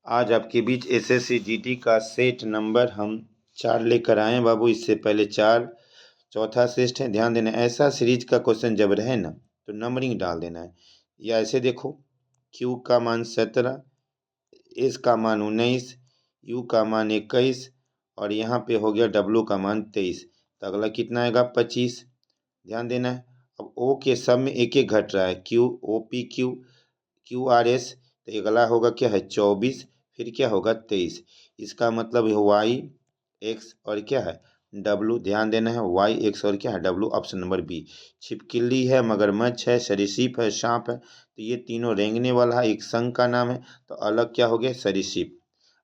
आज आपके बीच SSC GT का सेट नंबर हम 4 लेकर आए हैं बाबू। इससे पहले 4 चौथा सेट है। ध्यान देना, ऐसा सीरीज का क्वेश्चन जब रहे ना तो नंबरिंग डाल देना है। या ऐसे देखो, क्यू का मान 17, एस का मान 19, यू का मान 21 और यहाँ पे हो गया डब्लू का मान 23। तो अगला कितना आएगा? 25। ध्यान देना है। अब ओ के सब में एक एक घट रहा है, Q O P Q Q R S. तो अगला होगा क्या है? 24। फिर क्या होगा? 23। इसका मतलब है वाई एक्स और क्या है? डब्लू। ध्यान देना है, वाई एक्स और क्या है? डब्लू। Option number B. छिपकली है, मगरमच्छ है, सरीसृप है, सांप है। तो ये तीनों रेंगने वाला है, एक संघ का नाम है। तो अलग क्या हो गया? सरीसृप।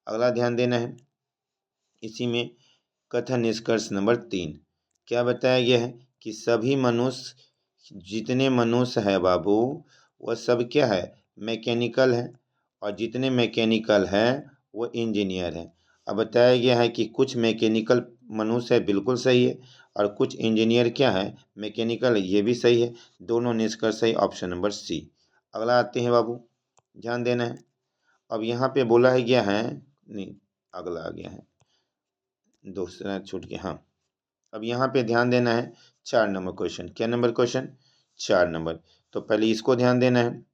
अगला ध्यान देना है, इसी में कथन निष्कर्ष नंबर 3 क्या बताया गया है कि सभी मनुष्य, जितने मनुष्य है बाबू, वह सब क्या है? मैकेनिकल है। और जितने मैकेनिकल है वो इंजीनियर है। अब बताया गया है कि कुछ मैकेनिकल मनुष्य है, बिल्कुल सही है। और कुछ इंजीनियर क्या है? मैकेनिकल है, ये भी सही है। दोनों निष्कर्ष सही, ऑप्शन नंबर सी। अगला आते हैं बाबू, ध्यान देना है। अब यहाँ पे बोला है गया है, नहीं अगला आ गया है, दूसरा छूट गया। हाँ, अब यहाँ पे ध्यान देना है 4 नंबर क्वेश्चन। क्या नंबर क्वेश्चन? 4 नंबर। तो पहले इसको ध्यान देना है।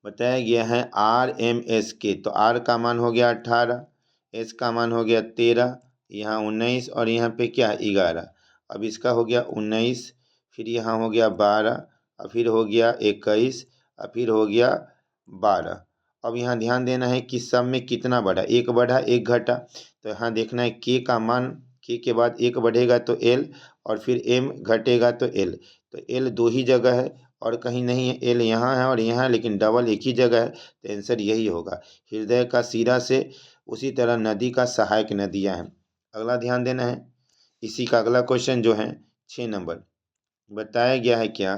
बताया गया है आर एम एस के, तो आर का मान हो गया 18, एस का मान हो गया 13, यहाँ 19 और यहाँ पे क्या है? 11। अब इसका हो गया 19, फिर यहाँ हो गया 12 और फिर हो गया 21 और फिर हो गया 12। अब यहाँ ध्यान देना है कि सब में कितना बढ़ा, एक बढ़ा एक घटा। तो यहाँ देखना है के का मान, के के बाद एक बढ़ेगा तो एल और फिर एम घटेगा तो एल। तो एल दो ही जगह है और कहीं नहीं है। एल यहाँ है और यहाँ है, लेकिन डबल एक ही जगह है। तो आंसर यही होगा। हृदय का सिरा से, उसी तरह नदी का सहायक नदियाँ हैं। अगला ध्यान देना है, इसी का अगला क्वेश्चन जो है 6 नंबर। बताया गया है क्या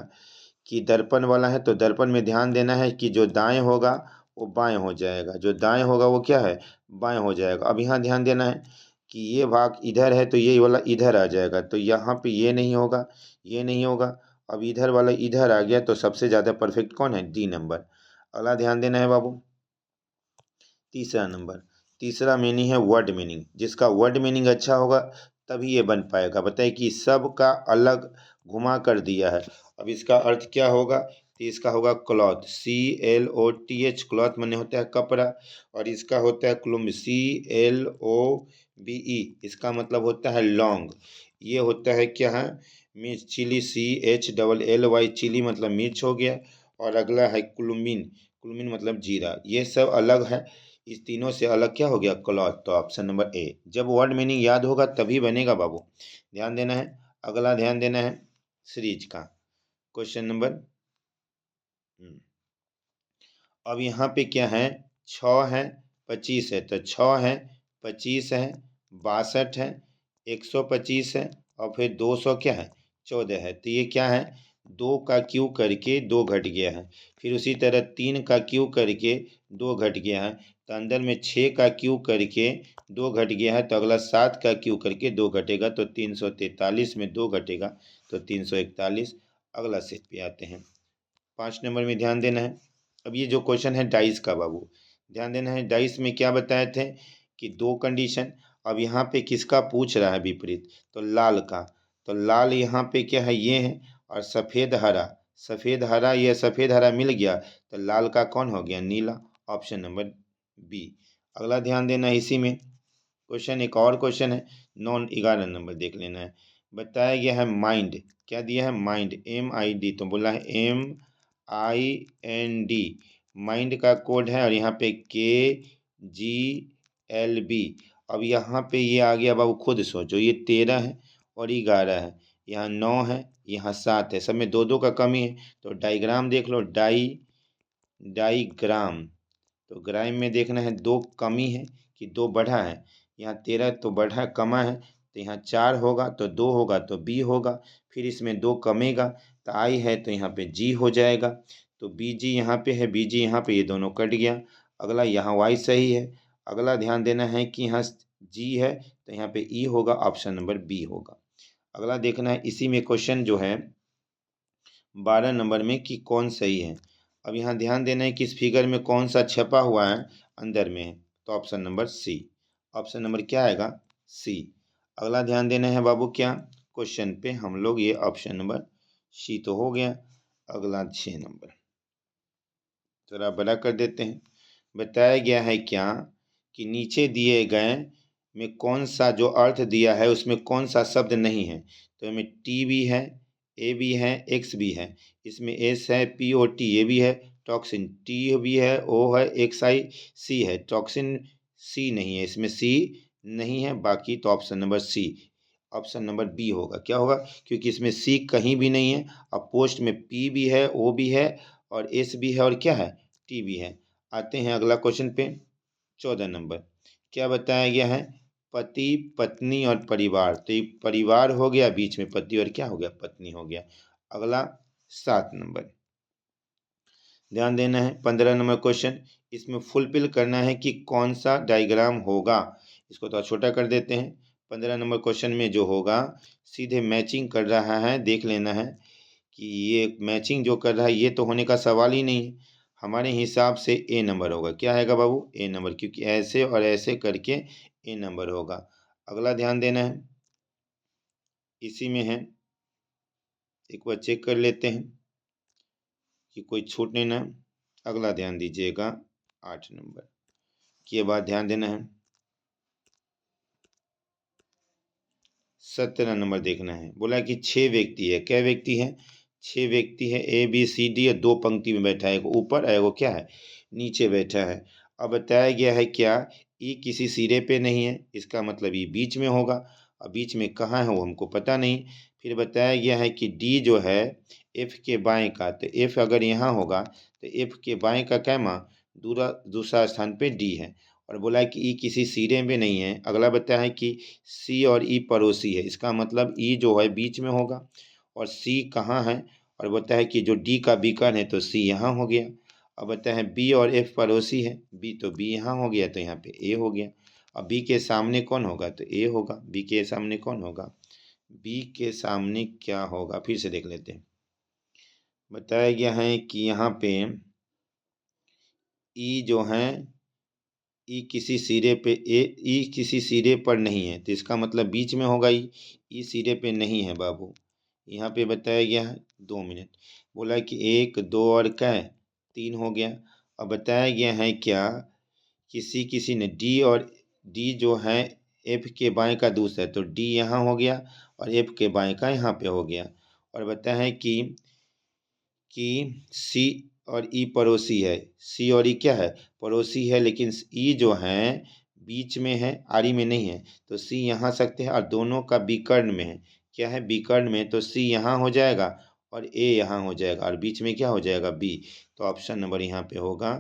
कि दर्पण वाला है, तो दर्पण में ध्यान देना है कि जो दाएं होगा वो बाएं हो जाएगा, जो दाएं होगा वो क्या है? बाएं हो जाएगा। अब यहाँ ध्यान देना है कि ये भाग इधर है तो ये वाला इधर आ जाएगा। तो यहाँ पे ये नहीं होगा, ये नहीं होगा। अब इधर वाला इधर आ गया, तो सबसे ज़्यादा परफेक्ट कौन है? D number. अगला ध्यान देना है बाबू, तीसरा नंबर। तीसरा मीनिंग है वर्ड मीनिंग। जिसका वर्ड मीनिंग अच्छा होगा तभी ये बन पाएगा। बताइए कि सब का अलग घुमा कर दिया है। अब इसका अर्थ क्या होगा? तो इसका होगा क्लॉथ, CLOTH। क्लॉथ माने होता है कपड़ा। और इसका होता है क्लुम्ब, CLOBE। इसका मतलब होता है लौंग। ये होता है क्या है? मिर्च, चिली, CHLLY। चिली मतलब मिर्च हो गया। और अगला है कुलुमिन, कुलमिन मतलब जीरा। ये सब अलग है। इस तीनों से अलग क्या हो गया? क्लॉथ। तो ऑप्शन नंबर ए। जब वर्ड मीनिंग याद होगा तभी बनेगा बाबू। ध्यान देना है। अगला ध्यान देना है सीरीज का क्वेश्चन नंबर। अब यहाँ पे क्या है? 6 है, 25 है। तो 6 है, 25 है, 62 है, 125 है और फिर 200 क्या है? 14 है। तो ये क्या है? 2 का क्यू करके 2 घट गया है। फिर उसी तरह 3 का क्यू करके 2 घट गया है। तो अंदर में 6 का क्यू करके 2 घट गया है। तो अगला 7 का क्यू करके 2 घटेगा। तो 343 में 2 घटेगा तो 341। अगला सेट पे आते हैं, 5 नंबर में ध्यान देना है। अब ये जो क्वेश्चन है डाइस का बाबू, ध्यान देना है। डाइस में क्या बताए थे कि 2 कंडीशन। अब यहाँ पे किसका पूछ रहा है? विपरीत। तो लाल का। तो लाल यहाँ पे क्या है? ये है। और सफ़ेद हरा, सफ़ेद हरा, ये सफ़ेद हरा मिल गया तो लाल का कौन हो गया? नीला। Option number B. अगला ध्यान देना है, इसी में क्वेश्चन एक और क्वेश्चन है, 11 नंबर देख लेना है। बताया गया है माइंड। क्या दिया है? Mind, MID। तो बोला है MIND। माइंड का कोड है और यहाँ पे KGLB। अब यहाँ पे ये आ गया बाबू, खुद सोचो। ये 13 है और 11 है, यहाँ 9 है, यहाँ 7 है। सब में 2 2 का कमी है। तो डायग्राम देख लो, डाईग्राम। तो ग्राम में देखना है 2 कमी है कि 2 बढ़ा है। यहाँ 13 तो बढ़ा कमा है। तो यहाँ 4 होगा तो 2 होगा तो B होगा। फिर इसमें 2 कमेगा तो I है तो यहाँ पे G हो जाएगा। तो BG यहाँ पे है, BG यहाँ पे, ये दोनों कट गया। अगला यहाँ Y सही है। अगला ध्यान देना है कि यहाँ G है तो यहाँ पे E होगा। ऑप्शन नंबर B होगा। अगला देखना है, इसी में क्वेश्चन जो है 12 नंबर में कि कौन सही है। अब यहाँ ध्यान देना है कि इस फिगर में कौन सा छपा हुआ है, अंदर में है, तो option number C. Option number क्या आएगा, सी। अगला ध्यान देना है बाबू, क्या क्वेश्चन पे हम लोग, ये ऑप्शन नंबर सी तो हो गया। अगला 6 नंबर जरा बड़ा कर देते हैं। बताया गया है क्या कि नीचे दिए गए में कौन सा जो अर्थ दिया है उसमें कौन सा शब्द नहीं है, तो इसमें टी भी है, ए भी है, एक्स भी है, इसमें एस है, पी ओ टी ये भी है, टॉक्सिन टी भी है, ओ है, एक्स आई सी है, टॉक्सिन सी नहीं है, इसमें सी नहीं है बाकी, तो option number C, option number B होगा। क्या होगा, क्योंकि इसमें सी कहीं भी नहीं है, अब पोस्ट में पी भी है, ओ भी है और एस भी है और क्या है, टी भी है। आते हैं अगला क्वेश्चन पे, 14 नंबर। क्या बताया गया है, पति पत्नी और परिवार, तो ये परिवार हो गया, बीच में पति और क्या हो गया, पत्नी हो गया। अगला 7 नंबर ध्यान देना है, 15 नंबर क्वेश्चन, इसमें फुलफिल करना है कि कौन सा डायग्राम होगा। इसको थोड़ा छोटा कर देते हैं। 15 नंबर क्वेश्चन में जो होगा सीधे मैचिंग कर रहा है, देख लेना है कि ये मैचिंग जो कर रहा है ये तो होने का सवाल ही नहीं है। हमारे हिसाब से ए नंबर होगा। क्या आएगा बाबू, ए नंबर, क्योंकि ऐसे और ऐसे करके ए नंबर होगा। अगला ध्यान देना है, इसी में है, एक बार चेक कर लेते हैं कि कोई छूटने ना। अगला ध्यान दीजिएगा 8 नंबर के बाद ध्यान देना है। 17 नंबर देखना है, बोला कि 6 व्यक्ति है। क्या व्यक्ति है, 6 व्यक्ति है, ए बी सी डी, और 2 पंक्ति में बैठा है, एक ऊपर है वो क्या है, नीचे बैठा है। अब बताया गया है क्या, ई किसी सिरे पे नहीं है, इसका मतलब ये बीच में होगा। अब बीच में कहाँ है वो हमको पता नहीं। फिर बताया गया है कि डी जो है एफ के बाएं का, तो एफ अगर यहाँ होगा तो एफ के बाएं का कैमा दूसरा स्थान पे डी है। और बोला है कि ई किसी सिरे में नहीं है। अगला बताया है कि सी और ई पड़ोसी है, इसका मतलब ई जो है बीच में होगा और सी कहाँ है। और बताया है कि जो डी का बीकन है तो सी यहाँ हो गया। अब बताया है बी और एफ पड़ोसी है, बी तो बी यहाँ हो गया, तो यहाँ पे ए हो गया। अब बी के सामने कौन होगा, तो ए होगा। बी के सामने कौन होगा, बी के सामने क्या होगा, फिर से देख लेते हैं। बताया गया है कि यहाँ पे ई जो है, ई किसी सिरे पे ई किसी सिरे पर नहीं है, तो इसका मतलब बीच में होगा। ई सिरे पे नहीं है बाबू। यहाँ पे बताया गया है 2 मिनट, बोला कि 1 2 और क्या है, 3 हो गया। अब बताया गया है क्या, किसी किसी ने डी, और डी जो है एफ के बाएं का दूसरा है, तो डी यहाँ हो गया और एफ के बाएं का यहाँ पे हो गया। और बताया है कि सी और ई पड़ोसी है, सी और ई क्या है, पड़ोसी है, लेकिन ई जो है बीच में है, आरी में नहीं है, तो सी यहाँ सकते हैं, और दोनों का विकर्ण में है। क्या है, विकर्ण में, तो सी यहाँ हो जाएगा और ए यहाँ हो जाएगा, और बीच में क्या हो जाएगा, बी। तो ऑप्शन नंबर यहाँ पे होगा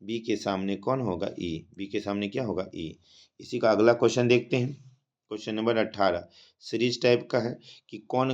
बी के सामने कौन होगा, ई। बी के सामने क्या होगा, ई। इसी का अगला क्वेश्चन देखते हैं, क्वेश्चन नंबर 18 सीरीज टाइप का है कि कौन